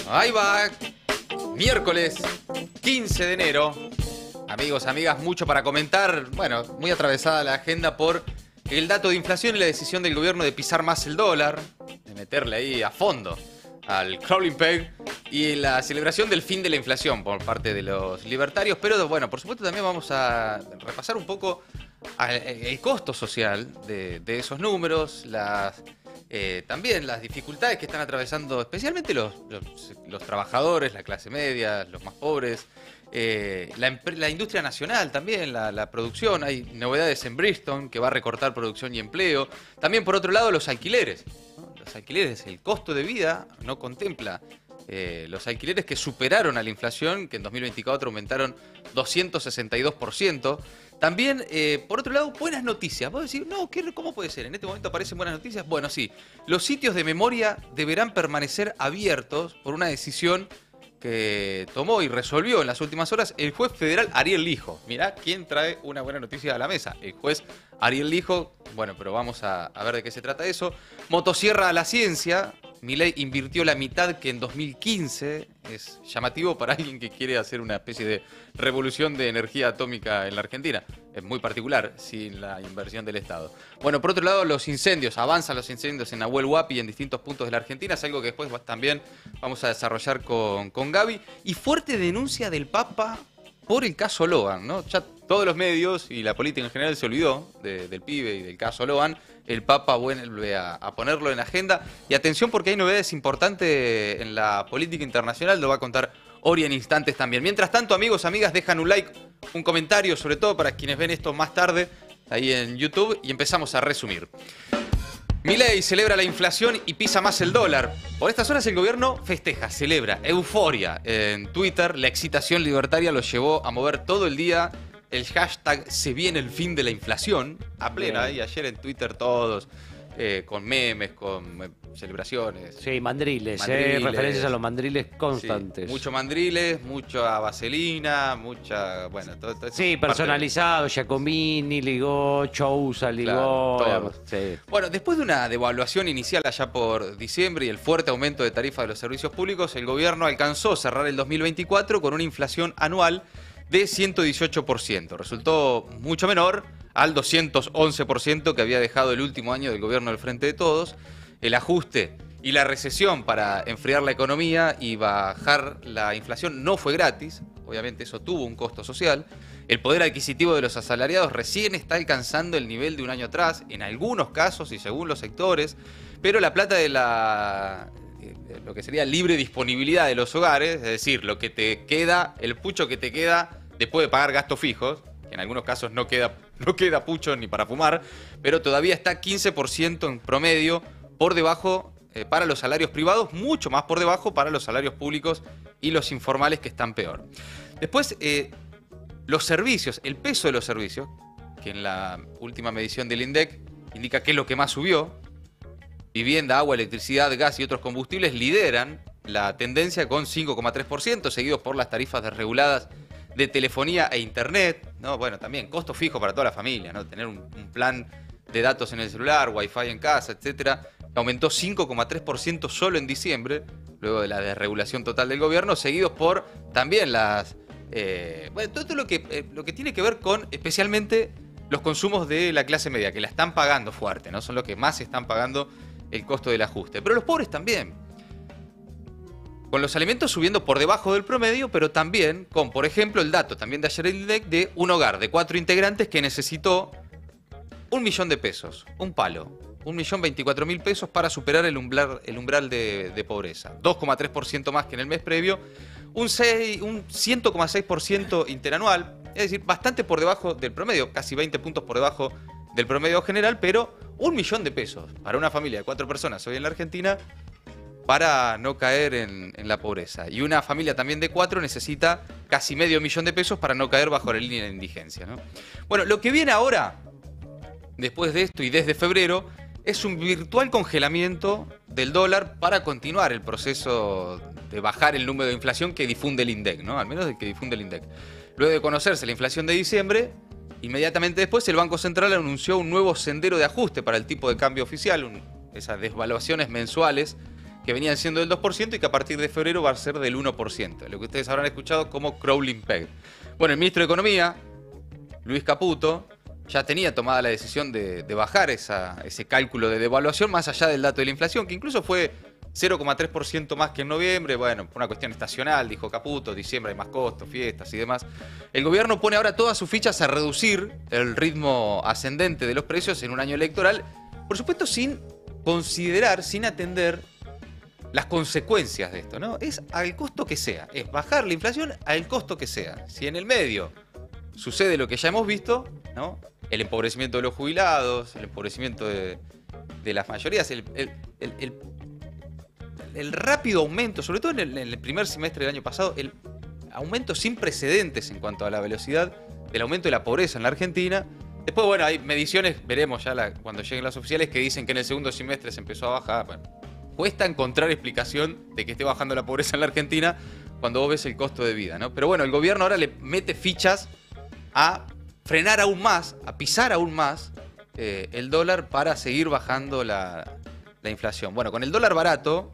Ahí va, miércoles 15 de enero. Amigos, amigas, mucho para comentar. Bueno, muy atravesada la agenda por el dato de inflación y la decisión del gobierno de pisar más el dólar, de meterle ahí a fondo al crawling peg y la celebración del fin de la inflación por parte de los libertarios. Pero bueno, por supuesto también vamos a repasar un poco el costo social de esos números, también las dificultades que están atravesando especialmente los trabajadores, la clase media, los más pobres, la industria nacional también, la producción. Hay novedades en Bristol que va a recortar producción y empleo. También, por otro lado, los alquileres, ¿no? Los alquileres, el costo de vida no contempla los alquileres que superaron a la inflación, que en 2024 aumentaron 262%. También, por otro lado, buenas noticias. Vos decís, no, ¿cómo puede ser? ¿En este momento aparecen buenas noticias? Bueno, sí. Los sitios de memoria deberán permanecer abiertos por una decisión que tomó y resolvió en las últimas horas el juez federal Ariel Lijo. Mirá quién trae una buena noticia a la mesa. El juez Ariel Lijo. Bueno, pero vamos a ver de qué se trata eso. Motosierra a la ciencia. Milei invirtió la mitad que en 2015. Es llamativo para alguien que quiere hacer una especie de revolución de energía atómica en la Argentina. Es muy particular sin la inversión del Estado. Bueno, por otro lado, los incendios. Avanzan los incendios en Nahuel Huapi y en distintos puntos de la Argentina. Es algo que después también vamos a desarrollar con Gaby. Y fuerte denuncia del Papa por el caso Logan, ¿no? Ya todos los medios y la política en general se olvidó del pibe y del caso Logan. El Papa vuelve a ponerlo en agenda. Y atención, porque hay novedades importantes en la política internacional. Lo va a contar Ori en instantes también. Mientras tanto, amigos, amigas, dejan un like, un comentario, sobre todo para quienes ven esto más tarde ahí en YouTube. Y empezamos a resumir. Milei celebra la inflación y pisa más el dólar. Por estas horas el gobierno festeja, celebra, euforia. En Twitter, la excitación libertaria lo llevó a mover todo el día el hashtag "se viene el fin de la inflación" a plena. Y ayer en Twitter todos con memes, con celebraciones. Sí, mandriles, referencias a los mandriles constantes. Sí, mucho mandriles, mucha vaselina, mucha, bueno, todo sí, personalizado, Giacomini ligó, Chousa ligó. Claro, todo. Sí. Bueno, después de una devaluación inicial allá por diciembre y el fuerte aumento de tarifas de los servicios públicos, el gobierno alcanzó cerrar el 2024 con una inflación anual de 118%. Resultó mucho menor al 211% que había dejado el último año del gobierno del Frente de Todos. El ajuste y la recesión para enfriar la economía y bajar la inflación no fue gratis. Obviamente eso tuvo un costo social. El poder adquisitivo de los asalariados recién está alcanzando el nivel de un año atrás, en algunos casos y según los sectores, pero la plata de lo que sería libre disponibilidad de los hogares, es decir, lo que te queda, el pucho que te queda después de pagar gastos fijos, que en algunos casos no queda pucho ni para fumar, pero todavía está 15% en promedio por debajo para los salarios privados, mucho más por debajo para los salarios públicos y los informales, que están peor. Después, los servicios, el peso de los servicios, que en la última medición del INDEC indica que es lo que más subió. Vivienda, agua, electricidad, gas y otros combustibles lideran la tendencia con 5,3%, seguidos por las tarifas desreguladas de telefonía e internet, ¿no? Bueno, también costo fijo para toda la familia, ¿no? Tener un plan de datos en el celular, wifi en casa, etcétera, aumentó 5,3% solo en diciembre, luego de la desregulación total del gobierno, seguidos por también todo lo que tiene que ver con especialmente los consumos de la clase media, que la están pagando fuerte, ¿no? Son los que más están pagando el costo del ajuste. Pero los pobres también. Con los alimentos subiendo por debajo del promedio, pero también con, por ejemplo, el dato también de ayer el INDEC de un hogar de 4 integrantes que necesitó 1.000.000 de pesos, un palo, 1.024.000 pesos para superar el umbral de pobreza. 2,3% más que en el mes previo, un 100,6% interanual, es decir, bastante por debajo del promedio, casi 20 puntos por debajo del promedio general, pero 1.000.000 de pesos para una familia de 4 personas hoy en la Argentina para no caer en la pobreza. Y una familia también de 4 necesita casi $500.000 de pesos para no caer bajo la línea de indigencia, ¿no? Bueno, lo que viene ahora, después de esto y desde febrero, es un virtual congelamiento del dólar para continuar el proceso de bajar el número de inflación que difunde el INDEC, ¿no? Al menos el que difunde el INDEC. Luego de conocerse la inflación de diciembre, inmediatamente después el Banco Central anunció un nuevo sendero de ajuste para el tipo de cambio oficial, esas desvaluaciones mensuales que venían siendo del 2% y que a partir de febrero va a ser del 1%, lo que ustedes habrán escuchado como crawling peg. Bueno, el ministro de Economía, Luis Caputo, ya tenía tomada la decisión de bajar ese cálculo de devaluación más allá del dato de la inflación, que incluso fue 0,3% más que en noviembre. Bueno, por una cuestión estacional, dijo Caputo, diciembre hay más costos, fiestas y demás. El gobierno pone ahora todas sus fichas a reducir el ritmo ascendente de los precios en un año electoral, por supuesto sin considerar, sin atender las consecuencias de esto, ¿no? Es al costo que sea, es bajar la inflación al costo que sea. Si en el medio sucede lo que ya hemos visto, ¿no? El empobrecimiento de los jubilados, el empobrecimiento de las mayorías, el rápido aumento, sobre todo en el primer semestre del año pasado, el aumento sin precedentes en cuanto a la velocidad del aumento de la pobreza en la Argentina. Después, bueno, hay mediciones, veremos ya cuando lleguen las oficiales, que dicen que en el segundo semestre se empezó a bajar. Bueno, cuesta encontrar explicación de que esté bajando la pobreza en la Argentina cuando vos ves el costo de vida, ¿no? Pero bueno, el gobierno ahora le mete fichas a frenar aún más, a pisar aún más el dólar para seguir bajando la inflación. Bueno, con el dólar barato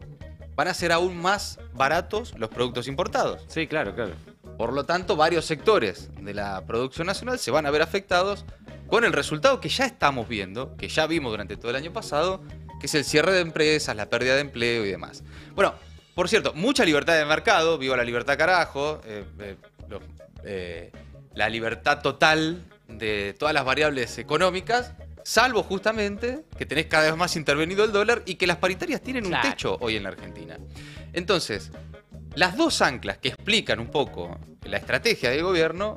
van a ser aún más baratos los productos importados. Sí, claro, claro. Por lo tanto, varios sectores de la producción nacional se van a ver afectados con el resultado que ya estamos viendo, que ya vimos durante todo el año pasado, que es el cierre de empresas, la pérdida de empleo y demás. Bueno, por cierto, mucha libertad de mercado, viva la libertad carajo, la libertad total de todas las variables económicas, salvo justamente que tenés cada vez más intervenido el dólar y que las paritarias tienen un techo hoy en la Argentina. Entonces, las dos anclas que explican un poco la estrategia del gobierno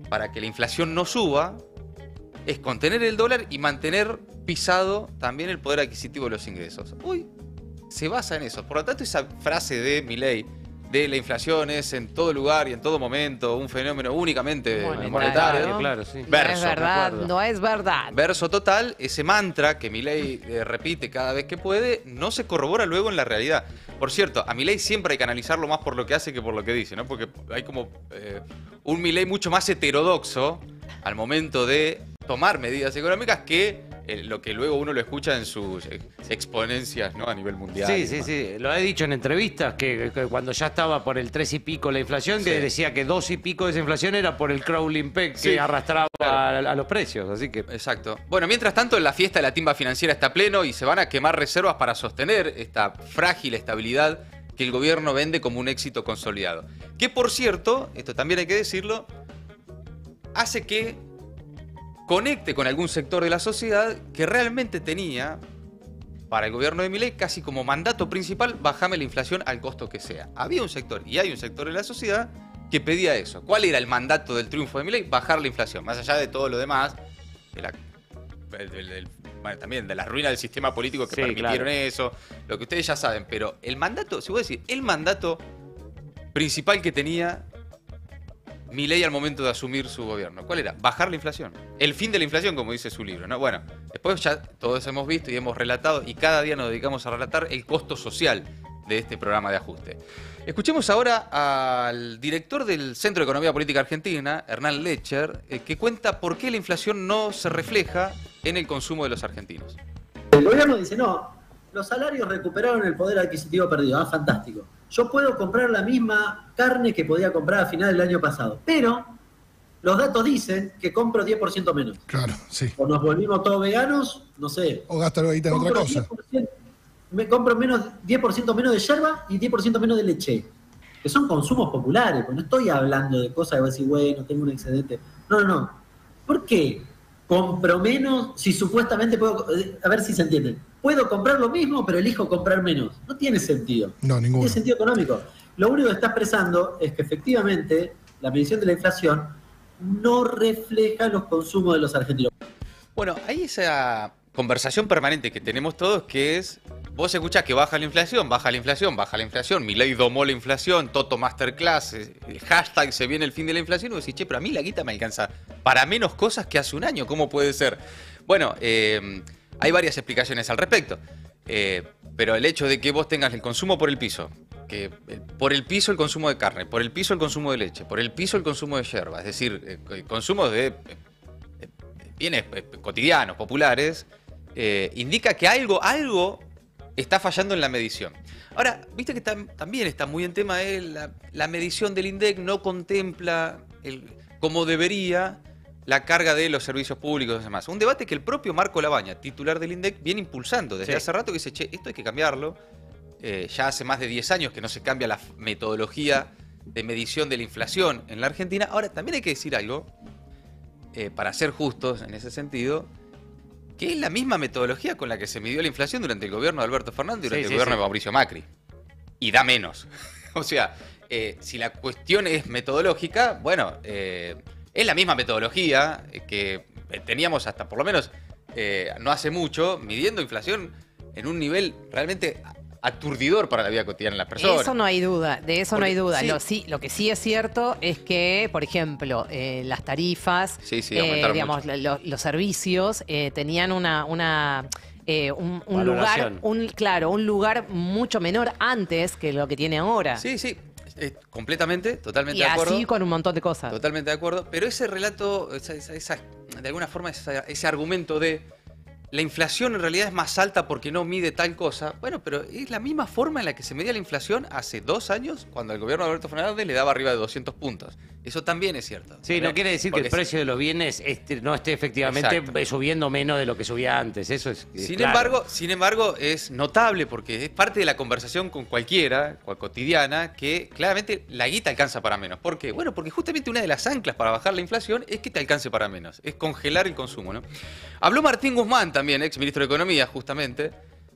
para que la inflación no suba es contener el dólar y mantener pisado también el poder adquisitivo de los ingresos. Hoy se basa en eso. Por lo tanto, esa frase de Milei de la inflación es en todo lugar y en todo momento un fenómeno únicamente monetario. Claro, sí. No es verdad, no es verdad. Verso total, ese mantra que Milei repite cada vez que puede, no se corrobora luego en la realidad. Por cierto, a Milei siempre hay que analizarlo más por lo que hace que por lo que dice, ¿no? Porque hay como un Milei mucho más heterodoxo al momento de tomar medidas económicas que lo que luego uno lo escucha en sus exponencias, ¿no? A nivel mundial. Sí, sí, sí. Lo he dicho en entrevistas que cuando ya estaba por el 3 y pico la inflación, que decía que 2 y pico de esa inflación era por el crawling peg que arrastraba a los precios. Así que. Exacto. Bueno, mientras tanto, la fiesta de la timba financiera está a pleno y se van a quemar reservas para sostener esta frágil estabilidad que el gobierno vende como un éxito consolidado. Que, por cierto, esto también hay que decirlo, hace que conecte con algún sector de la sociedad que realmente tenía, para el gobierno de Milei, casi como mandato principal, bajame la inflación al costo que sea. Había un sector, y hay un sector de la sociedad, que pedía eso. ¿Cuál era el mandato del triunfo de Milei? Bajar la inflación. Más allá de todo lo demás, bueno, también de la ruina del sistema político que permitieron eso, lo que ustedes ya saben. Pero el mandato, si voy a decir, el mandato principal que tenía Milei al momento de asumir su gobierno, ¿cuál era? Bajar la inflación. El fin de la inflación, como dice su libro, ¿no? Bueno, después ya todos hemos visto y hemos relatado, y cada día nos dedicamos a relatar el costo social de este programa de ajuste. Escuchemos ahora al director del Centro de Economía Política Argentina, Hernán Lecher, que cuenta por qué la inflación no se refleja en el consumo de los argentinos. El gobierno dice, no, los salarios recuperaron el poder adquisitivo perdido. Ah, fantástico. Yo puedo comprar la misma carne que podía comprar a final del año pasado, pero los datos dicen que compro 10% menos. Claro, sí. O nos volvimos todos veganos, no sé. O gasto ahorita en otra cosa. Me compro 10% menos de yerba y 10% menos de leche, que son consumos populares, pues no estoy hablando de cosas que voy a decir, bueno, tengo un excedente. No. ¿Por qué compro menos si supuestamente puedo, a ver si se entiende, puedo comprar lo mismo pero elijo comprar menos? No tiene sentido. No, ninguno. No tiene sentido económico. Lo único que está expresando es que efectivamente la medición de la inflación no refleja los consumos de los argentinos. Bueno, hay esa conversación permanente que tenemos todos, que es, vos escuchás que baja la inflación, Milei domó la inflación, Toto Masterclass, hashtag se viene el fin de la inflación, y vos decís, che, pero a mí la guita me alcanza para menos cosas que hace un año, ¿cómo puede ser? Bueno, hay varias explicaciones al respecto, pero el hecho de que vos tengas el consumo por el piso, que por el piso el consumo de carne, por el piso el consumo de leche, por el piso el consumo de yerba, es decir, el consumo de bienes cotidianos, populares, indica que algo está fallando en la medición. Ahora, viste que también está muy en tema la medición del INDEC no contempla como debería la carga de los servicios públicos y demás. Un debate que el propio Marco Labaña, titular del INDEC, viene impulsando desde hace rato, que dice, che, esto hay que cambiarlo. Ya hace más de 10 años que no se cambia la metodología de medición de la inflación en la Argentina. Ahora, también hay que decir algo, para ser justos en ese sentido, que es la misma metodología con la que se midió la inflación durante el gobierno de Alberto Fernández y durante el gobierno de Mauricio Macri. Y da menos. O sea, si la cuestión es metodológica, bueno, es la misma metodología que teníamos hasta por lo menos no hace mucho, midiendo inflación en un nivel realmente aturdidor para la vida cotidiana de las personas. Eso no hay duda, de eso no hay duda. Sí. Lo que sí es cierto es que, por ejemplo, las tarifas, digamos, los servicios tenían un lugar mucho menor antes que lo que tiene ahora. Sí, completamente, totalmente de acuerdo. Y así con un montón de cosas. Totalmente de acuerdo. Pero ese relato, de alguna forma, ese argumento de la inflación en realidad es más alta porque no mide tal cosa. Bueno, pero es la misma forma en la que se medía la inflación hace 2 años cuando el gobierno de Alberto Fernández le daba arriba de 200 puntos. Eso también es cierto. Sí, no quiere decir que el precio de los bienes no esté efectivamente subiendo menos de lo que subía antes. Eso es Sin embargo, es notable porque es parte de la conversación con cualquiera, cotidiana, que claramente la guita alcanza para menos. ¿Por qué? Bueno, porque justamente una de las anclas para bajar la inflación es que te alcance para menos. Es congelar el consumo, ¿no? Habló Martín Guzmán también, ex ministro de Economía, justamente.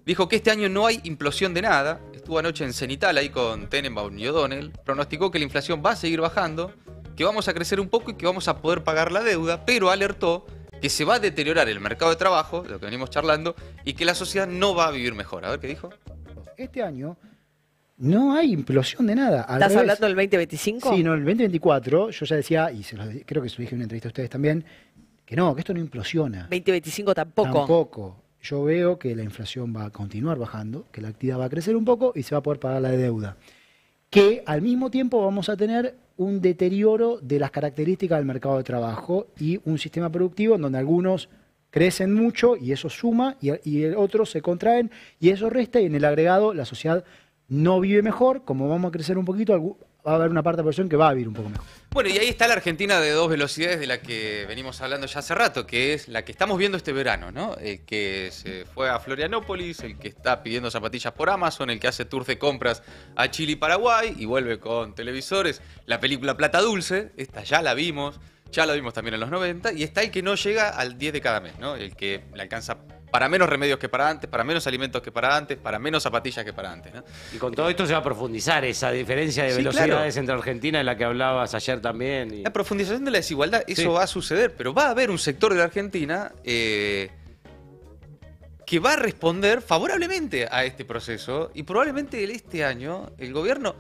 Dijo que este año no hay implosión de nada. Estuvo anoche en Cenital ahí con Tenenbaum y O'Donnell. Pronosticó que la inflación va a seguir bajando, que vamos a crecer un poco y que vamos a poder pagar la deuda, pero alertó que se va a deteriorar el mercado de trabajo, de lo que venimos charlando, y que la sociedad no va a vivir mejor. A ver qué dijo. Este año no hay implosión de nada. ¿Estás hablando del 2025? Sí, no, el 2024, yo ya decía, y creo que se lo dije en una entrevista a ustedes también, que esto no implosiona. 2025 tampoco. Tampoco. Yo veo que la inflación va a continuar bajando, que la actividad va a crecer un poco y se va a poder pagar la deuda. Que al mismo tiempo vamos a tener un deterioro de las características del mercado de trabajo y un sistema productivo en donde algunos crecen mucho y eso suma y otros se contraen y eso resta y en el agregado la sociedad no vive mejor. Como vamos a crecer un poquito, va a haber una parte de la población que va a vivir un poco mejor. Bueno, y ahí está la Argentina de 2 velocidades de la que venimos hablando ya hace rato, que es la que estamos viendo este verano, ¿no? El que se fue a Florianópolis, el que está pidiendo zapatillas por Amazon, el que hace tours de compras a Chile y Paraguay y vuelve con televisores. La película Plata Dulce, esta ya la vimos también en los 90, y está el que no llega al 10 de cada mes, ¿no? El que le alcanza para menos remedios que para antes, para menos alimentos que para antes, para menos zapatillas que para antes, ¿no? Y con todo esto se va a profundizar esa diferencia de velocidades entre Argentina, en la que hablabas ayer también. La profundización de la desigualdad, eso va a suceder, pero va a haber un sector de la Argentina que va a responder favorablemente a este proceso y probablemente este año el gobierno,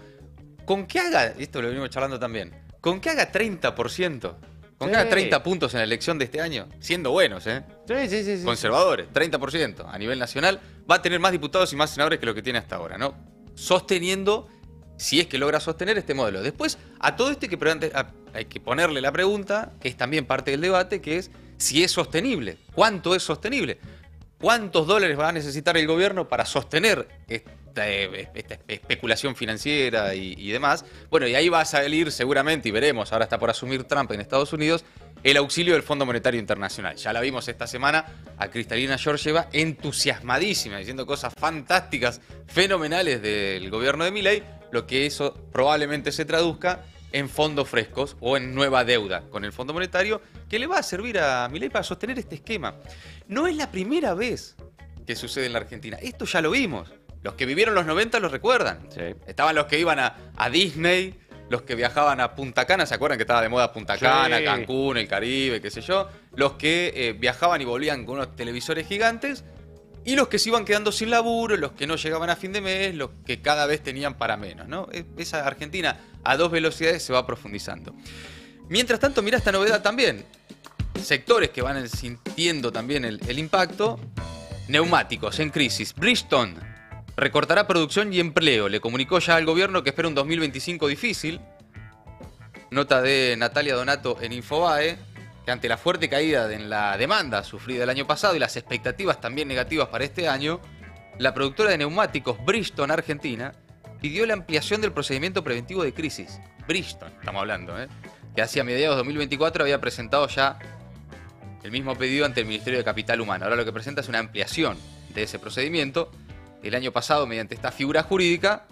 con que haga, esto lo venimos charlando también, con que haga 30%, con que haga 30 puntos en la elección de este año, siendo buenos, Sí. Conservadores, 30% a nivel nacional, va a tener más diputados y más senadores que lo que tiene hasta ahora, ¿no? Sosteniendo, si es que logra sostener este modelo. Después, a todo esto hay que ponerle la pregunta, que es también parte del debate, que es si es sostenible. ¿Cuánto es sostenible? ¿Cuántos dólares va a necesitar el gobierno para sostener esta especulación financiera y demás? Bueno, y ahí va a salir seguramente, y veremos, ahora está por asumir Trump en Estados Unidos, el auxilio del Fondo Monetario Internacional. Ya la vimos esta semana a Cristalina Georgieva entusiasmadísima, diciendo cosas fantásticas, fenomenales del gobierno de Milei, lo que eso probablemente se traduzca en fondos frescos o en nueva deuda con el Fondo Monetario, que le va a servir a Milei para sostener este esquema. No es la primera vez que sucede en la Argentina. Esto ya lo vimos. Los que vivieron los 90 lo recuerdan. Sí. Estaban los que iban a Disney, los que viajaban a Punta Cana, ¿se acuerdan que estaba de moda Punta Cana, Cancún, el Caribe, qué sé yo? Los que viajaban y volvían con unos televisores gigantes, y los que se iban quedando sin laburo, los que no llegaban a fin de mes, los que cada vez tenían para menos, ¿no? Esa Argentina a 2 velocidades se va profundizando. Mientras tanto, mira esta novedad también. Sectores que van sintiendo también el impacto. Neumáticos en crisis. Bridgestone recortará producción y empleo. Le comunicó ya al gobierno que espera un 2025 difícil. Nota de Natalia Donato en Infobae, que ante la fuerte caída en la demanda sufrida el año pasado y las expectativas también negativas para este año, la productora de neumáticos Bridgestone Argentina pidió la ampliación del procedimiento preventivo de crisis. Bridgestone, estamos hablando, que hacia mediados de 2024 había presentado ya el mismo pedido ante el Ministerio de Capital Humano. Ahora lo que presenta es una ampliación de ese procedimiento. El año pasado, mediante esta figura jurídica,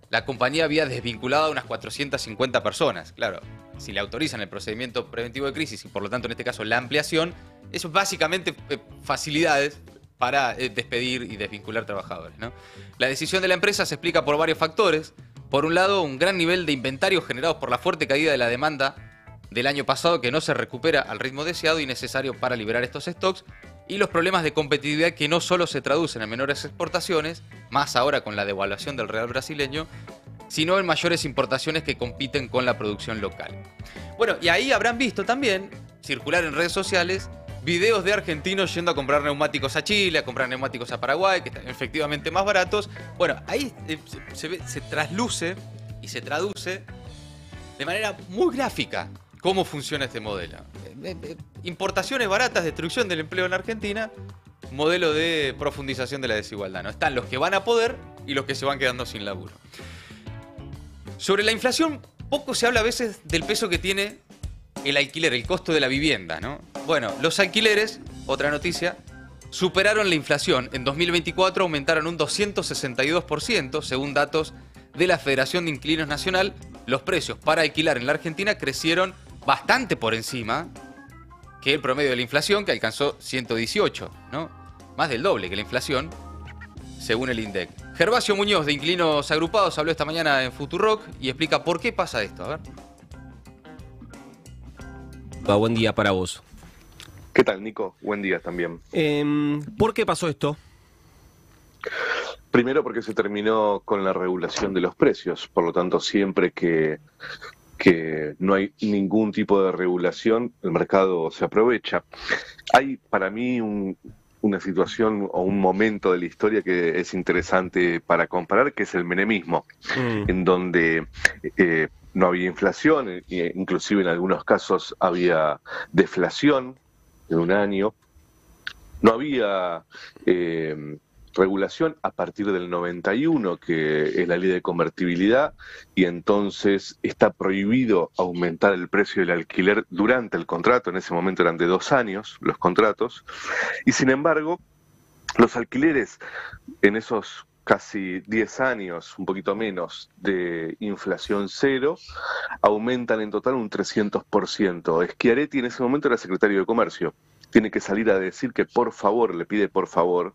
la compañía había desvinculado a unas 450 personas. Claro, si le autorizan el procedimiento preventivo de crisis y por lo tanto en este caso la ampliación, eso es básicamente facilidades para despedir y desvincular trabajadores, ¿no? La decisión de la empresa se explica por varios factores. Por un lado, un gran nivel de inventarios generados por la fuerte caída de la demanda del año pasado que no se recupera al ritmo deseado y necesario para liberar estos stocks, y los problemas de competitividad que no solo se traducen en menores exportaciones, más ahora con la devaluación del real brasileño, sino en mayores importaciones que compiten con la producción local. Bueno, y ahí habrán visto también circular en redes sociales videos de argentinos yendo a comprar neumáticos a Chile, a comprar neumáticos a Paraguay, que están efectivamente más baratos. Bueno, ahí se trasluce y se traduce de manera muy gráfica cómo funciona este modelo. Importaciones baratas, destrucción del empleo en la Argentina, modelo de profundización de la desigualdad, ¿no? Están los que van a poder y los que se van quedando sin laburo. Sobre la inflación, poco se habla a veces del peso que tiene el alquiler, el costo de la vivienda, ¿no? Bueno, los alquileres, otra noticia, superaron la inflación. En 2024 aumentaron un 262%, según datos de la Federación de Inquilinos Nacional. Los precios para alquilar en la Argentina crecieron bastante por encima que el promedio de la inflación, que alcanzó 118, ¿no? Más del doble que la inflación, según el INDEC. Gervasio Muñoz, de Inquilinos Agrupados, habló esta mañana en Futurock y explica por qué pasa esto. A ver. Buen día para vos. ¿Qué tal, Nico? Buen día también. ¿Por qué pasó esto? Primero porque se terminó con la regulación de los precios, por lo tanto siempre que no hay ningún tipo de regulación, el mercado se aprovecha. Hay para mí una situación o un momento de la historia que es interesante para comparar, que es el menemismo, en donde no había inflación, inclusive en algunos casos había deflación de un año, no había regulación a partir del 91, que es la ley de convertibilidad, y entonces está prohibido aumentar el precio del alquiler durante el contrato. En ese momento eran de 2 años los contratos, y sin embargo los alquileres en esos casi 10 años, un poquito menos, de inflación cero, aumentan en total un 300%. Schiaretti en ese momento era secretario de Comercio. Tiene que salir a decir que por favor, le pide por favor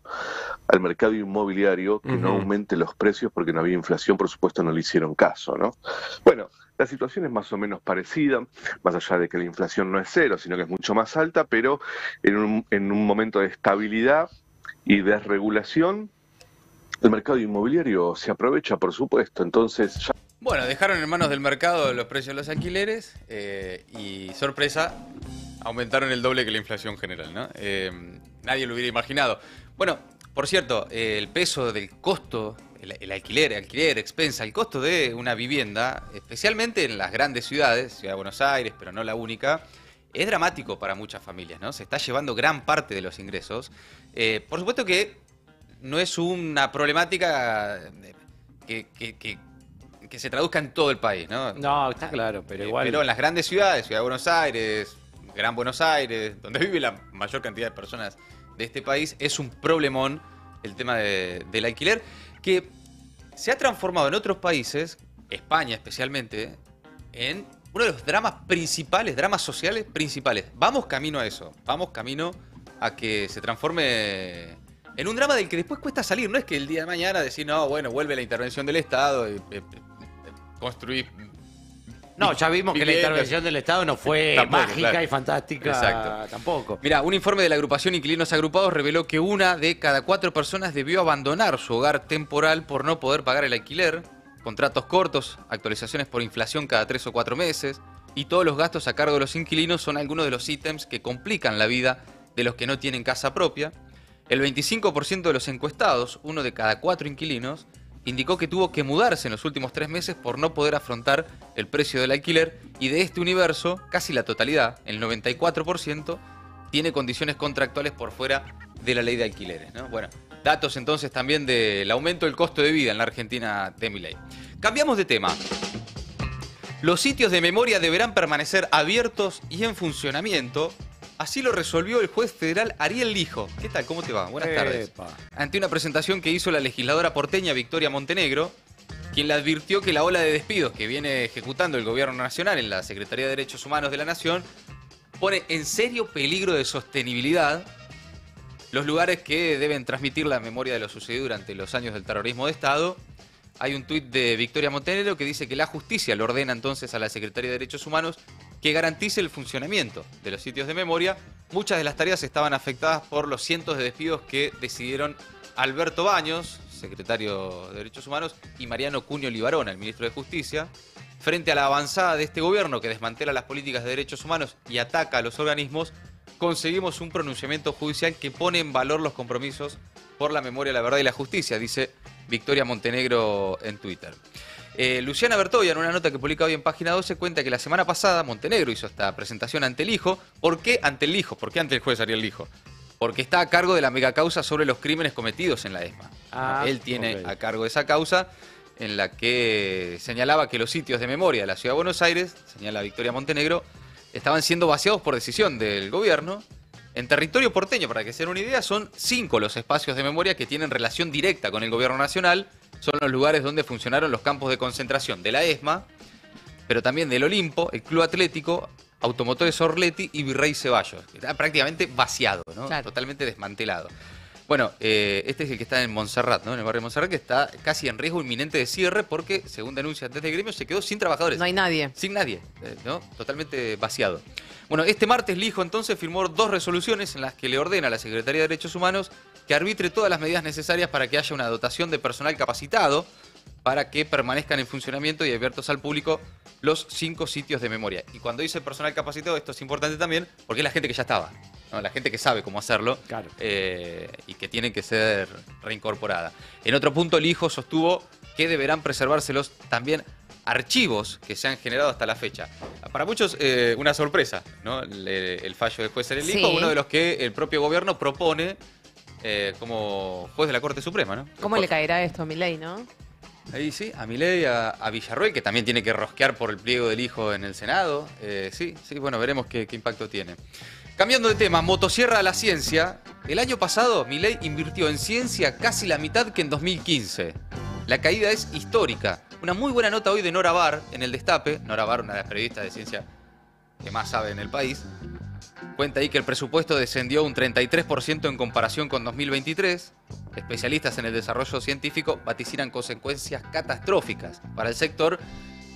al mercado inmobiliario que no aumente los precios porque no había inflación, por supuesto no le hicieron caso, ¿no? Bueno, la situación es más o menos parecida, más allá de que la inflación no es cero, sino que es mucho más alta, pero en un momento de estabilidad y desregulación, el mercado inmobiliario se aprovecha, por supuesto, entonces ya... Bueno, dejaron en manos del mercado los precios de los alquileres y, sorpresa, aumentaron el doble que la inflación general, ¿no? Nadie lo hubiera imaginado. Bueno, por cierto, el peso del costo, el alquiler, expensa, el costo de una vivienda, especialmente en las grandes ciudades, Ciudad de Buenos Aires, pero no la única, es dramático para muchas familias, ¿no? Se está llevando gran parte de los ingresos. Por supuesto que no es una problemática que se traduzca en todo el país, ¿no? No, está claro, pero igual... Pero en las grandes ciudades, Ciudad de Buenos Aires, Gran Buenos Aires, donde vive la mayor cantidad de personas de este país, es un problemón el tema del alquiler, que se ha transformado en otros países, España especialmente, en uno de los dramas principales, dramas sociales principales. Vamos camino a eso, vamos camino a que se transforme en un drama del que después cuesta salir. No es que el día de mañana decir, no, bueno, vuelve la intervención del Estado y construir... No, ya vimos que la intervención del Estado no fue tampoco, mágica, claro. Y fantástica. Exacto. Tampoco. Mirá, un informe de la agrupación Inquilinos Agrupados reveló que 1 de cada 4 personas debió abandonar su hogar temporal por no poder pagar el alquiler, contratos cortos, actualizaciones por inflación cada 3 o 4 meses, y todos los gastos a cargo de los inquilinos son algunos de los ítems que complican la vida de los que no tienen casa propia. El 25% de los encuestados, 1 de cada 4 inquilinos, indicó que tuvo que mudarse en los últimos 3 meses por no poder afrontar el precio del alquiler, y de este universo, casi la totalidad, el 94%, tiene condiciones contractuales por fuera de la ley de alquileres, ¿no? Bueno, Datos entonces también del aumento del costo de vida en la Argentina de Milei. Cambiamos de tema. Los sitios de memoria deberán permanecer abiertos y en funcionamiento. Así lo resolvió el juez federal Ariel Lijo. ¿Qué tal? ¿Cómo te va? Buenas tardes. Ante una presentación que hizo la legisladora porteña Victoria Montenegro, quien le advirtió que la ola de despidos que viene ejecutando el gobierno nacional en la Secretaría de Derechos Humanos de la Nación pone en serio peligro de sostenibilidad los lugares que deben transmitir la memoria de lo sucedido durante los años del terrorismo de Estado. Hay un tuit de Victoria Montenegro que dice que la justicia le ordena entonces a la Secretaría de Derechos Humanos que garantice el funcionamiento de los sitios de memoria. Muchas de las tareas estaban afectadas por los cientos de despidos que decidieron Alberto Baños, secretario de Derechos Humanos, y Mariano Cunio Libarona, el ministro de Justicia. Frente a la avanzada de este gobierno que desmantela las políticas de derechos humanos y ataca a los organismos, conseguimos un pronunciamiento judicial que pone en valor los compromisos por la memoria, la verdad y la justicia, dice Victoria Montenegro en Twitter. Luciana Bertoia, en una nota que publica hoy en Página 12, cuenta que la semana pasada Montenegro hizo esta presentación ante el Lijo. ¿Por qué ante el Lijo? ¿Por qué ante el juez Ariel Lijo? Porque está a cargo de la megacausa sobre los crímenes cometidos en la ESMA. Él tiene a cargo esa causa en la que señalaba que los sitios de memoria de la Ciudad de Buenos Aires, señala Victoria Montenegro, estaban siendo vaciados por decisión del gobierno. En territorio porteño, para que se den una idea, son 5 los espacios de memoria que tienen relación directa con el gobierno nacional. Son los lugares donde funcionaron los campos de concentración de la ESMA, pero también del Olimpo, el Club Atlético, Automotores Orletti y Virrey Ceballos. Está prácticamente vaciado, ¿no? Claro. Totalmente desmantelado. Bueno, este es el que está en Montserrat, ¿no? En el barrio de Montserrat, que está casi en riesgo inminente de cierre porque, según denuncias desde el gremio, se quedó sin trabajadores. No hay nadie. Sin nadie, ¿no? Totalmente vaciado. Bueno, este martes Lijo entonces firmó 2 resoluciones en las que le ordena a la Secretaría de Derechos Humanos que arbitre todas las medidas necesarias para que haya una dotación de personal capacitado para que permanezcan en funcionamiento y abiertos al público los 5 sitios de memoria. Y cuando dice personal capacitado, esto es importante también porque es la gente que ya estaba, ¿no? La gente que sabe cómo hacerlo, claro. Y que tiene que ser reincorporada. En otro punto, Lijo sostuvo que deberán preservárselos también archivos que se han generado hasta la fecha. Para muchos, una sorpresa, ¿no? El fallo del juez Ariel Lijo, uno de los que el propio gobierno propone como juez de la Corte Suprema, ¿no? ¿Cómo le caerá esto a Milei, no? Ahí sí, a Milei, a Villarroel, que también tiene que rosquear por el pliego del Lijo en el Senado. Sí, bueno, veremos qué impacto tiene. Cambiando de tema, motosierra a la ciencia. El año pasado, Milei invirtió en ciencia casi la mitad que en 2015. La caída es histórica. Una muy buena nota hoy de Nora Barr en El Destape. Nora Barr, una de las periodistas de ciencia que más sabe en el país. Cuenta ahí que el presupuesto descendió un 33% en comparación con 2023. Especialistas en el desarrollo científico vaticinan consecuencias catastróficas para el sector.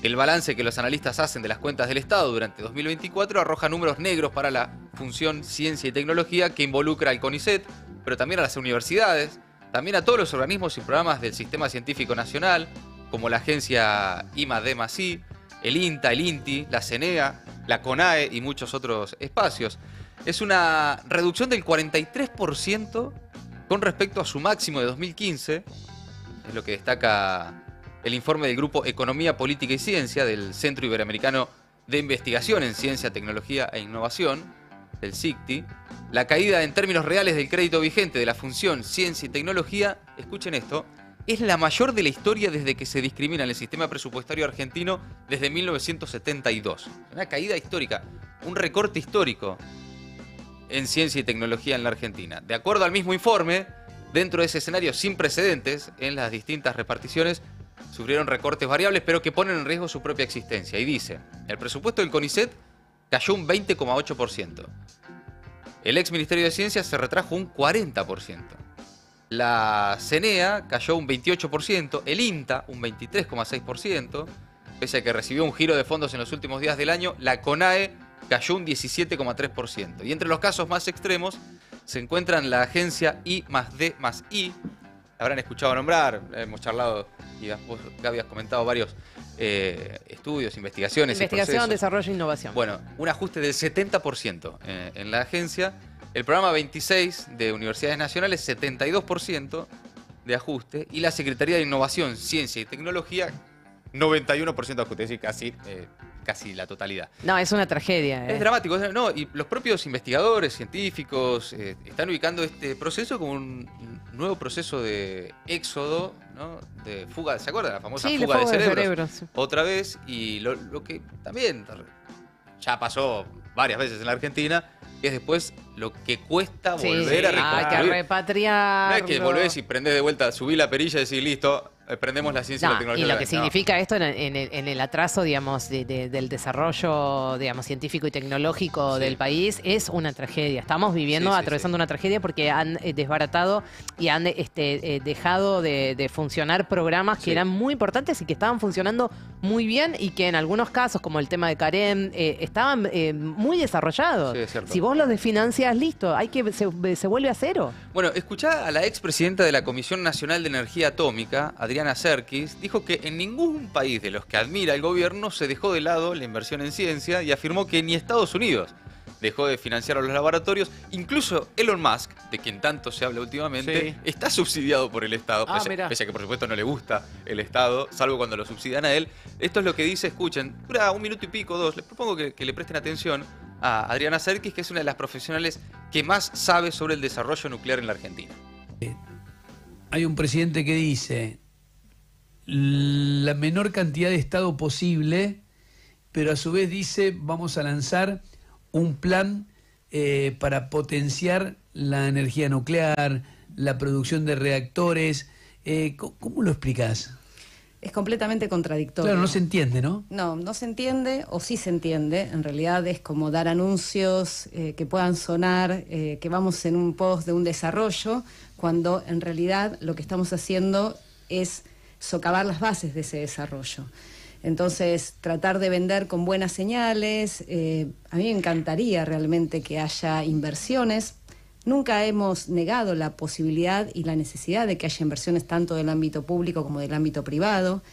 El balance que los analistas hacen de las cuentas del Estado durante 2024 arroja números negros para la función ciencia y tecnología que involucra al CONICET, pero también a las universidades, también a todos los organismos y programas del Sistema Científico Nacional, como la agencia I+D+I, el INTA, el INTI, la CENEA, la CONAE y muchos otros espacios. Es una reducción del 43% con respecto a su máximo de 2015, es lo que destaca el informe del Grupo Economía, Política y Ciencia del Centro Iberoamericano de Investigación en Ciencia, Tecnología e Innovación, del CICTI. La caída en términos reales del crédito vigente de la función Ciencia y Tecnología, escuchen esto, es la mayor de la historia desde que se discrimina en el sistema presupuestario argentino desde 1972. Una caída histórica, un recorte histórico en ciencia y tecnología en la Argentina. De acuerdo al mismo informe, dentro de ese escenario sin precedentes en las distintas reparticiones, sufrieron recortes variables, pero que ponen en riesgo su propia existencia. Y dice, el presupuesto del CONICET cayó un 20,8%. El ex Ministerio de Ciencia se retrajo un 40%. La CENEA cayó un 28%, el INTA un 23,6%, pese a que recibió un giro de fondos en los últimos días del año, la CONAE cayó un 17,3%. Y entre los casos más extremos se encuentran la agencia I+D+I, habrán escuchado nombrar, hemos charlado y vos, Gaby, has comentado varios estudios, investigaciones. Investigación, desarrollo e innovación. Bueno, un ajuste del 70% en la agencia. El programa 26 de Universidades Nacionales, 72% de ajuste. Y la Secretaría de Innovación, Ciencia y Tecnología, 91% de ajuste. Es decir, casi la totalidad. No, es una tragedia. Es dramático, no, y los propios investigadores, científicos, están ubicando este proceso como un nuevo proceso de éxodo, ¿no? De fuga, ¿se acuerdan? La famosa fuga de cerebros. Sí. Otra vez, y lo que también ya pasó varias veces en la Argentina, es después lo que cuesta volver a reconstruir. Hay que repatriar. No es que volvés y prendés de vuelta, subís la perilla y decís, listo, prendemos la ciencia y la tecnología. Y lo que significa esto en el atraso, digamos, del desarrollo, digamos, científico y tecnológico del país es una tragedia. Estamos viviendo, atravesando una tragedia porque han desbaratado y han dejado de funcionar programas que eran muy importantes y que estaban funcionando muy bien y que en algunos casos, como el tema de Carem, estaban muy desarrollados. Sí, es cierto. Si vos los desfinancias, listo, se vuelve a cero. Bueno, escuchá a la expresidenta de la Comisión Nacional de Energía Atómica, Adriana Serkis, dijo que en ningún país de los que admira el gobierno se dejó de lado la inversión en ciencia y afirmó que ni Estados Unidos dejó de financiar a los laboratorios. Incluso Elon Musk, de quien tanto se habla últimamente, está subsidiado por el Estado, pese a que por supuesto no le gusta el Estado, salvo cuando lo subsidian a él. Esto es lo que dice, escuchen, dura 1 minuto y pico, 2. Les propongo que le presten atención a Adriana Serkis, que es una de las profesionales que más sabe sobre el desarrollo nuclear en la Argentina. Hay un presidente que dice la menor cantidad de Estado posible, pero a su vez dice vamos a lanzar un plan para potenciar la energía nuclear, la producción de reactores. ¿Cómo lo explicás? Es completamente contradictorio. Claro, no se entiende, ¿no? No se entiende, o sí se entiende. En realidad es como dar anuncios que puedan sonar, que vamos en un pos de un desarrollo, cuando en realidad lo que estamos haciendo es socavar las bases de ese desarrollo. Entonces, tratar de vender con buenas señales. A mí me encantaría realmente que haya inversiones. Nunca hemos negado la posibilidad y la necesidad de que haya inversiones tanto del ámbito público como del ámbito privado,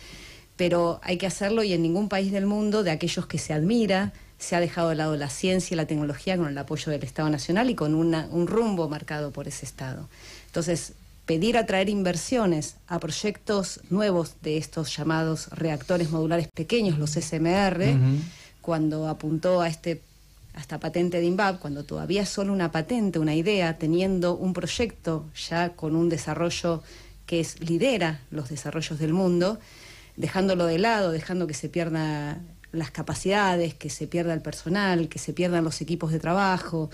pero hay que hacerlo y en ningún país del mundo, de aquellos que se admira, se ha dejado de lado la ciencia y la tecnología con el apoyo del Estado Nacional y con un rumbo marcado por ese Estado. Entonces, pedir atraer inversiones a proyectos nuevos de estos llamados reactores modulares pequeños, los SMR, cuando apuntó a esta patente de INVAP, cuando todavía es solo una patente, una idea, teniendo un proyecto ya con un desarrollo que lidera los desarrollos del mundo, dejándolo de lado, dejando que se pierdan las capacidades, que se pierda el personal, que se pierdan los equipos de trabajo,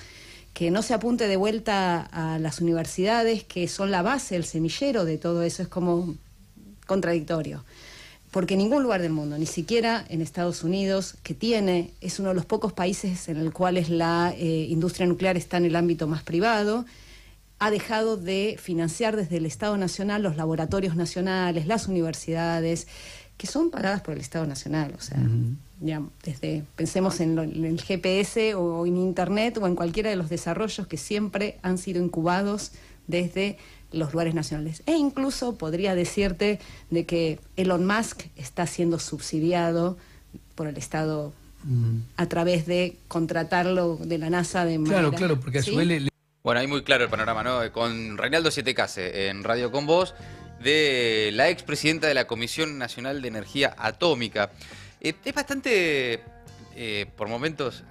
que no se apunte de vuelta a las universidades, que son la base, el semillero de todo eso. Es como contradictorio. Porque en ningún lugar del mundo, ni siquiera en Estados Unidos, es uno de los pocos países en el cual la industria nuclear está en el ámbito más privado, ha dejado de financiar desde el Estado Nacional los laboratorios nacionales, las universidades, que son pagadas por el Estado Nacional. O sea, ya pensemos en el GPS o en Internet o en cualquiera de los desarrollos que siempre han sido incubados desde los lugares nacionales. E incluso podría decirte de que Elon Musk está siendo subsidiado por el Estado a través de contratarlo de la NASA de manera... Claro, porque a su vez Bueno, ahí muy claro el panorama, ¿no? Con Reinaldo Sietecase en Radio Con Vos, de la expresidenta de la Comisión Nacional de Energía Atómica. Es bastante, por momentos,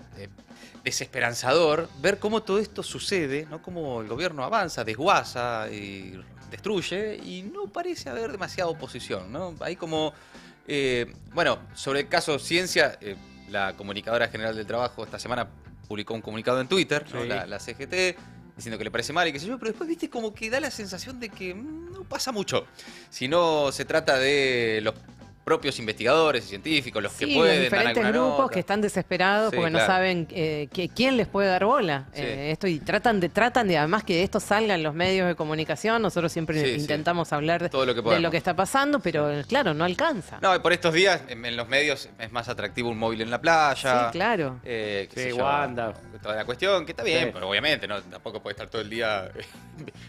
desesperanzador ver cómo todo esto sucede, ¿no? Cómo el gobierno avanza, desguaza y destruye y no parece haber demasiada oposición, ¿no? Hay como, sobre el caso ciencia, la Comunicadora General del Trabajo esta semana publicó un comunicado en Twitter, ¿no? La CGT, diciendo que le parece mal y qué sé yo, pero después, viste, como que da la sensación de que no pasa mucho. Si no se trata de los propios investigadores y científicos, los que pueden los diferentes dar grupos nota, que están desesperados porque no saben quién les puede dar bola. Esto, y tratan de además que esto salga en los medios de comunicación. Nosotros siempre intentamos hablar todo lo de lo que está pasando, pero claro, no alcanza. No, y por estos días en los medios es más atractivo un móvil en la playa. Sí, claro. Wanda. Toda la cuestión, que está bien, pero obviamente no tampoco puede estar todo el día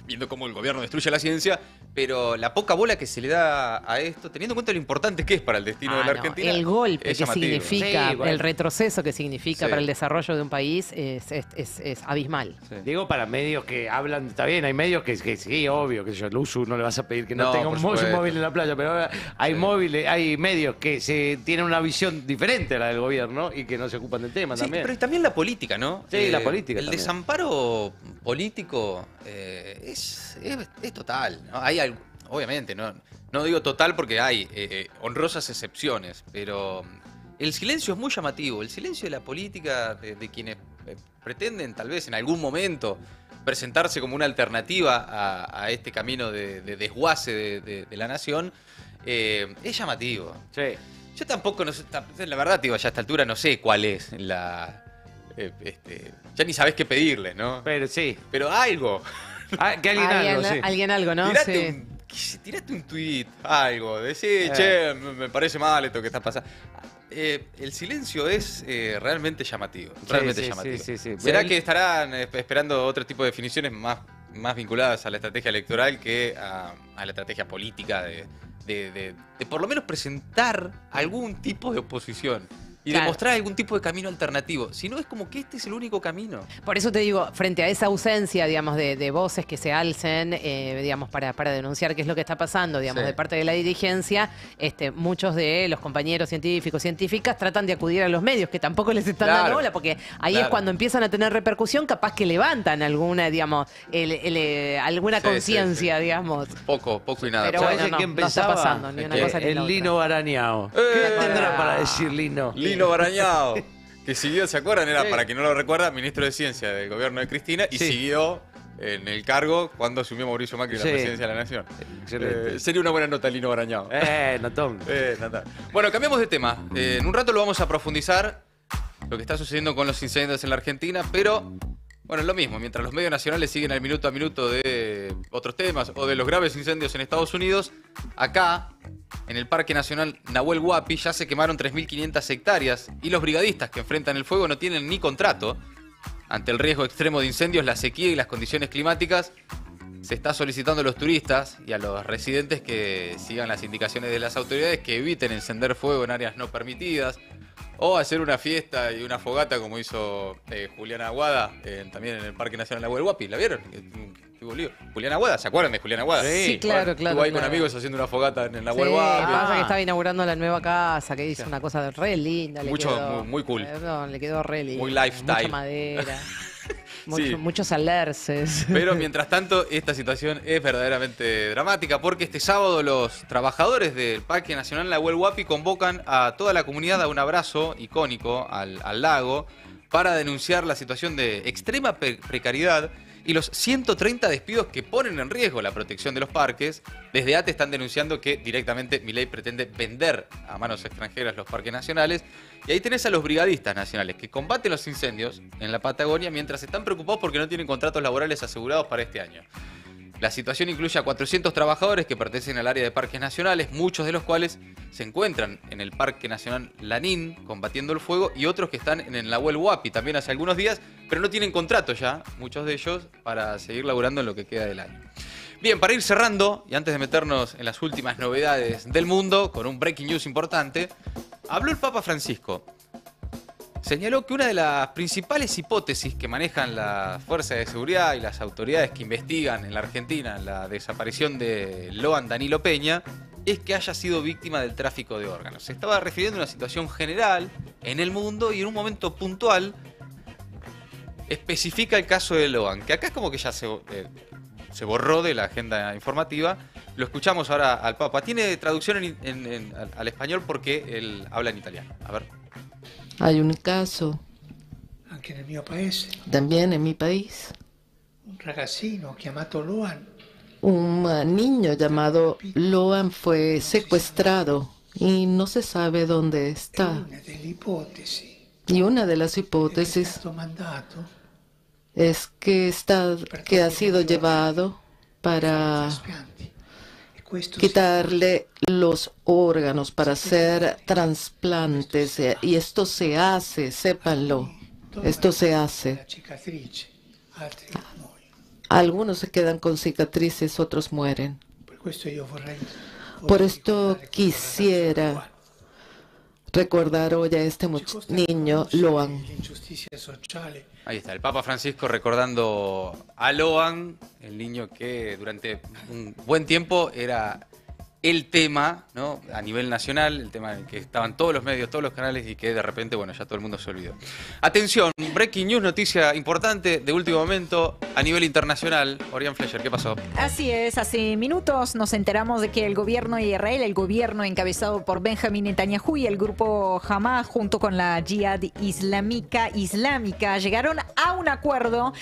viendo cómo el gobierno destruye la ciencia, pero la poca bola que se le da a esto, teniendo en cuenta lo importante que es para el destino de la Argentina. El golpe es que llamativo. significa, Sí, bueno. el retroceso que significa Sí. para el desarrollo de un país es abismal. Digo, para medios que hablan, está bien, hay medios que sí, obvio, que yo, el uso no le vas a pedir que no, No, tenga por un supuesto. móvil en la playa, pero ahora hay móviles, hay medios que tienen una visión diferente a la del gobierno y que no se ocupan del tema Sí, también. pero también la política, ¿no? Sí, la política El también. desamparo político es total, ¿no? Hay obviamente, no digo total porque hay honrosas excepciones, pero el silencio es muy llamativo. El silencio de la política, de quienes pretenden tal vez en algún momento presentarse como una alternativa a este camino de desguace de la nación, es llamativo. Sí. Yo tampoco, no sé, la verdad, digo, ya a esta altura no sé cuál es la... ya ni sabés qué pedirle, ¿no? Pero sí. Pero algo. Que Alguien algo, ¿no? Tirate, Sí. tirate un tuit, algo. Decir, che, me parece mal esto que está pasando. El silencio es realmente llamativo. Realmente sí, llamativo. sí. ¿Será que estarán esperando otro tipo de definiciones más vinculadas a la estrategia electoral que a la estrategia política de por lo menos presentar algún tipo de oposición? Y Claro. demostrar algún tipo de camino alternativo. Si no, es como que este es el único camino. Por eso te digo, frente a esa ausencia, digamos, de voces que se alcen, digamos, para denunciar qué es lo que está pasando, digamos, Sí. de parte de la dirigencia, muchos de los compañeros científicos, científicas, tratan de acudir a los medios, que tampoco les están Claro. dando bola, porque ahí es Claro. cuando empiezan a tener repercusión, capaz que levantan alguna, digamos, alguna Sí, conciencia, sí. digamos. Poco y nada. Pero Pasa. bueno, ¿Sabes no, qué no está empezaba? pasando ni una cosa ni la El otra. Lino Barañao. ¿Qué tendrá para decir Lino? Lino Barañao, que siguió, ¿se acuerdan? Era, Sí. para quien no lo recuerda, ministro de Ciencia del gobierno de Cristina y Sí. siguió en el cargo cuando asumió Mauricio Macri la Sí. presidencia de la Nación. Excelente. Sería una buena nota, Lino Barañao. Natón. Nata. Bueno, cambiamos de tema. En un rato lo vamos a profundizar, lo que está sucediendo con los incendios en la Argentina, pero bueno, es lo mismo. Mientras los medios nacionales siguen al minuto a minuto de otros temas o de los graves incendios en Estados Unidos, acá, en el Parque Nacional Nahuel Huapi, ya se quemaron 3.500 hectáreas y los brigadistas que enfrentan el fuego no tienen ni contrato. Ante el riesgo extremo de incendios, la sequía y las condiciones climáticas, se está solicitando a los turistas y a los residentes que sigan las indicaciones de las autoridades, que eviten encender fuego en áreas no permitidas o hacer una fiesta y una fogata como hizo Juliana Aguada también en el Parque Nacional Nahuel Huapi. ¿La vieron? Tuvo lío. Juliana Aguada, ¿se acuerdan de Juliana Aguada? Sí, claro. Estuvo ahí con claro. amigos haciendo una fogata en el Sí, Nahuel Huapi. pasa que estaba inaugurando la nueva casa, que hizo una cosa re linda. Mucho, quedó, muy cool. No, le quedó re lindo. Muy lifestyle. Mucha madera. Sí. Muchos alerces. Pero mientras tanto, esta situación es verdaderamente dramática porque este sábado los trabajadores del Parque Nacional Nahuel Huapi convocan a toda la comunidad a un abrazo icónico al lago para denunciar la situación de extrema precariedad y los 130 despidos que ponen en riesgo la protección de los parques. Desde ATE están denunciando que directamente Milei pretende vender a manos extranjeras los parques nacionales. Y ahí tenés a los brigadistas nacionales que combaten los incendios en la Patagonia mientras están preocupados porque no tienen contratos laborales asegurados para este año. La situación incluye a 400 trabajadores que pertenecen al área de parques nacionales, muchos de los cuales se encuentran en el Parque Nacional Lanín combatiendo el fuego y otros que están en el Nahuel Huapi también hace algunos días, pero no tienen contrato ya, muchos de ellos, para seguir laburando en lo que queda del año. Bien, para ir cerrando, y antes de meternos en las últimas novedades del mundo, con un breaking news importante, habló el Papa Francisco. Señaló que una de las principales hipótesis que manejan las fuerzas de seguridad y las autoridades que investigan en la Argentina la desaparición de Loan Danilo Peña es que haya sido víctima del tráfico de órganos. Se estaba refiriendo a una situación general en el mundo y en un momento puntual especifica el caso de Loan, que acá es como que ya se borró de la agenda informativa. Lo escuchamos ahora al Papa. Tiene traducción al español porque él habla en italiano. A ver. Hay un caso anche nel mio paese, también en mi país, un ragazzino chiamato Loan, un niño llamado Loan fue secuestrado y no se sabe dónde está. una delle ipotesi Y una de las è che è hipótesis stato mandato es que ha sido llevado para traspianti. E questo quitarle los órganos para hacer trasplantes y esto se hace, sépanlo, esto se hace. la cicatrice, altri muoiono. Algunos se quedan con cicatrices, otros mueren. Per questo io vorrei Por esto ricordare questo ragazzo quisiera Loan, recordar hoy a este niño, Loan. Ahí está, el Papa Francisco recordando a Loan, el niño que durante un buen tiempo era el tema, ¿no?, a nivel nacional, el tema en el que estaban todos los medios, todos los canales y que de repente, bueno, ya todo el mundo se olvidó. Atención, breaking news, noticia importante de último momento a nivel internacional. Orián Fleischer, ¿qué pasó? Así es, hace minutos nos enteramos de que el gobierno de Israel, el gobierno encabezado por Benjamin Netanyahu y el grupo Hamas, junto con la Jihad Islámica, llegaron a un acuerdo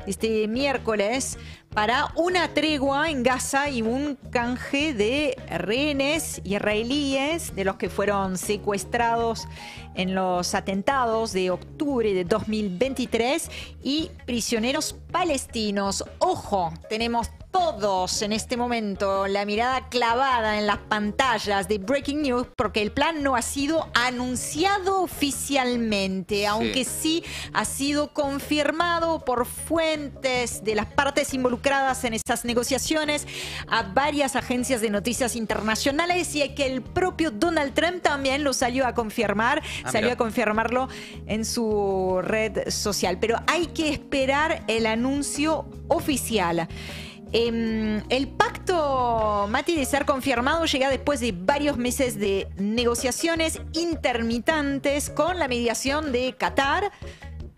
este miércoles para una tregua en Gaza y un canje de rehenes israelíes de los que fueron secuestrados en los atentados de octubre de 2023 y prisioneros palestinos. Ojo, tenemos todos en este momento la mirada clavada en las pantallas de Breaking News porque el plan no ha sido anunciado oficialmente, aunque sí ha sido confirmado por fuentes de las partes involucradas en estas negociaciones a varias agencias de noticias internacionales y que el propio Donald Trump también lo salió a confirmar, salió a confirmarlo en su red social. Pero hay que esperar el anuncio oficial. El pacto, Mati, de ser confirmado llega después de varios meses de negociaciones intermitentes con la mediación de Qatar,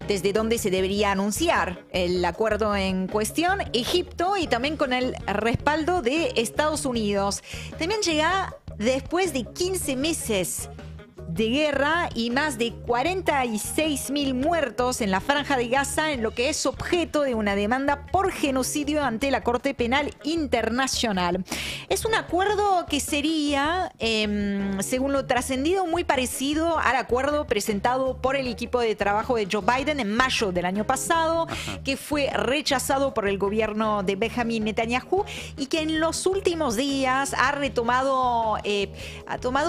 desde donde se debería anunciar el acuerdo en cuestión, Egipto y también con el respaldo de Estados Unidos. También llega después de 15 meses de guerra y más de 46.000 muertos en la Franja de Gaza, en lo que es objeto de una demanda por genocidio ante la Corte Penal Internacional. Es un acuerdo que sería, según lo trascendido, muy parecido al acuerdo presentado por el equipo de trabajo de Joe Biden en mayo del año pasado, que fue rechazado por el gobierno de Benjamin Netanyahu y que en los últimos días ha tomado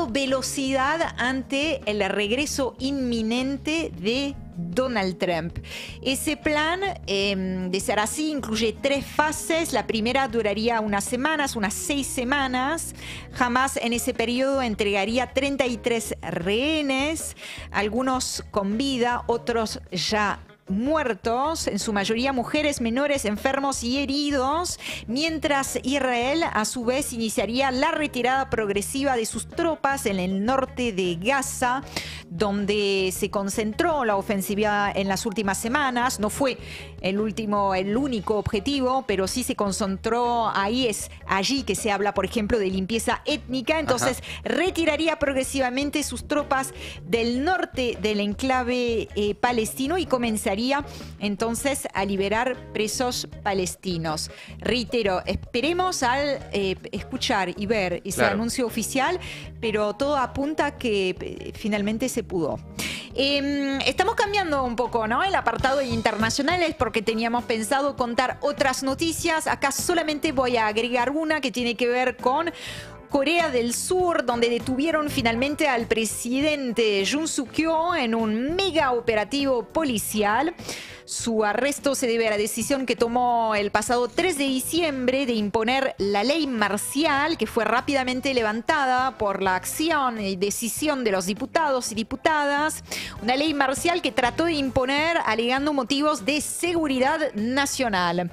velocidad ante el regreso inminente de Donald Trump. Ese plan, de ser así, incluye 3 fases. La primera duraría unas 6 semanas. Hamas en ese periodo entregaría 33 rehenes, algunos con vida, otros ya muertos, en su mayoría mujeres, menores, enfermos y heridos, mientras Israel a su vez iniciaría la retirada progresiva de sus tropas en el norte de Gaza, donde se concentró la ofensiva en las últimas semanas. No fue el único objetivo, pero sí se concentró ahí. Es allí que se habla, por ejemplo, de limpieza étnica. Entonces retiraría progresivamente sus tropas del norte del enclave palestino y comenzaría entonces a liberar presos palestinos. Reitero, esperemos al escuchar y ver ese anuncio oficial, pero todo apunta a que finalmente se pudo. Estamos cambiando un poco, ¿no?, el apartado de internacionales porque teníamos pensado contar otras noticias. Acá solamente voy a agregar una que tiene que ver con Corea del Sur, donde detuvieron finalmente al presidente Yoon Suk-yeol en un mega operativo policial. Su arresto se debe a la decisión que tomó el pasado 3 de diciembre de imponer la ley marcial, que fue rápidamente levantada por la acción y decisión de los diputados y diputadas. Una ley marcial que trató de imponer alegando motivos de seguridad nacional.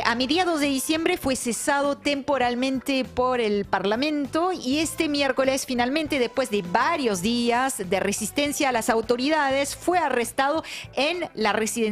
A mediados de diciembre fue cesado temporalmente por el Parlamento y este miércoles, finalmente, después de varios días de resistencia a las autoridades, fue arrestado en la residencia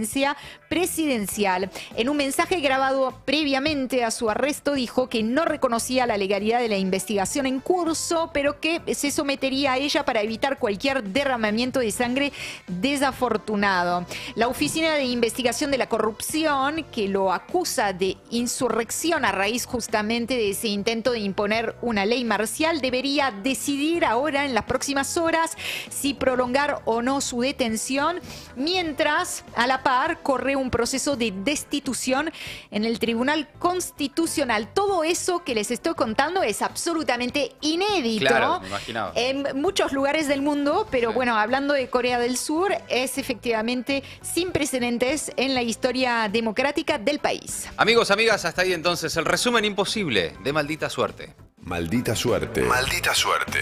presidencial. En un mensaje grabado previamente a su arresto dijo que no reconocía la legalidad de la investigación en curso, pero que se sometería a ella para evitar cualquier derramamiento de sangre desafortunado. La Oficina de Investigación de la Corrupción, que lo acusa de insurrección a raíz justamente de ese intento de imponer una ley marcial, debería decidir ahora en las próximas horas si prolongar o no su detención, mientras a la par corre un proceso de destitución en el Tribunal Constitucional. Todo eso que les estoy contando es absolutamente inédito. Claro, me imaginaba. En muchos lugares del mundo, pero bueno, hablando de Corea del Sur, es efectivamente sin precedentes en la historia democrática del país. Amigos, amigas, hasta ahí entonces el resumen imposible de Maldita Suerte. Maldita suerte. Maldita suerte.